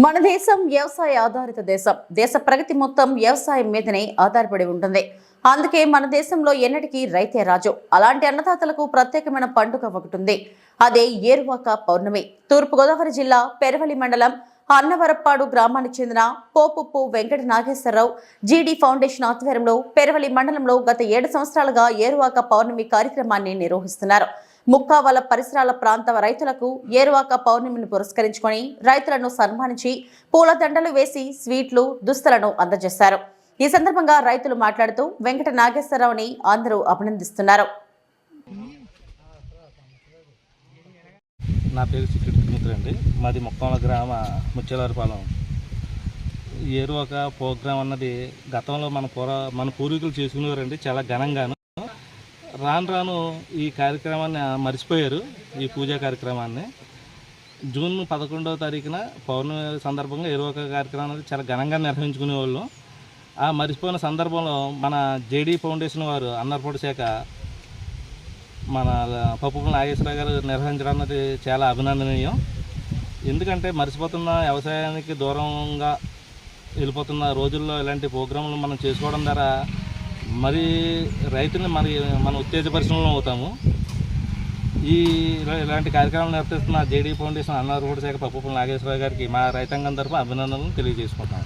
మన దేశం వ్యవసాయ ఆధారిత దేశం. దేశ ప్రగతి మొత్తం వ్యవసాయం మీదనే ఆధారపడి ఉంటుంది. అందుకే మన దేశంలో ఎన్నటికీ రైతే రాజు. అలాంటి అన్నదాతలకు ప్రత్యేకమైన పండుగ ఒకటి ఉంది. అదే ఏరువాక పౌర్ణమి. తూర్పుగోదావరి జిల్లా పెరవలి మండలం అన్నవరప్పాడు గ్రామానికి చెందిన పోపుప్పు వెంకట నాగేశ్వరరావు జీడీ ఫౌండేషన్ ఆధ్వర్యంలో పెరవలి మండలంలో గత 7 సంవత్సరాలుగా ఏరువాక పౌర్ణమి కార్యక్రమాన్ని నిర్వహిస్తున్నారు. ముక్కావల పరిసరాల ప్రాంత రైతులకు ఏరువాక పౌర్ణమిని పురస్కరించుకొని రైతులను సన్మానించి పూలదండలు వేసి స్వీట్లు, దుస్తులను అందజేశారు. ఈ సందర్భంగా రైతులు మాట్లాడుతూ వెంకట నాగేశ్వరరావుని అందరూ అభినందిస్తున్నారు. నా పేరు సిక్రెట్ మిత్ర అండి. మాది ముక్కావల గ్రామ ముచ్చేలవారిపాలెం. ఏరువాక ప్రోగ్రాం అన్నది గతంలో మన పూర్వీకులు చేసుకునేవారండి, చాలా ఘనంగాను. రాను రాను ఈ కార్యక్రమాన్ని మర్చిపోయారు. ఈ పూజా కార్యక్రమాన్ని జూన్ 11వ తారీఖున పౌర్ణమి సందర్భంగా ఏరువాక కార్యక్రమం అనేది చాలా ఘనంగా నిర్వహించుకునేవాళ్ళు. ఆ మర్చిపోయిన సందర్భంలో మన జేడీ ఫౌండేషన్ వారు అన్నర్పూడి శాఖ మన పప్పుల నాగేశ్వరరావు గారు నిర్వహించడం అన్నది చాలా అభినందనీయం. ఎందుకంటే మర్చిపోతున్న వ్యవసాయానికి దూరంగా వెళ్ళిపోతున్న రోజుల్లో ఇలాంటి ప్రోగ్రాంలు మనం చేసుకోవడం ద్వారా మరి రైతుని మన ఉత్తేజపరిశ్రమలో అవుతాము. ఇలాంటి కార్యక్రమాలు నిర్వహిస్తున్న జేడీ ఫౌండేషన్ అన్నర్పూడి శాఖ పప్పుల నాగేశ్వరరావు గారికి మా రైతాంగం తరఫున అభినందనలు తెలియజేసుకుంటాము.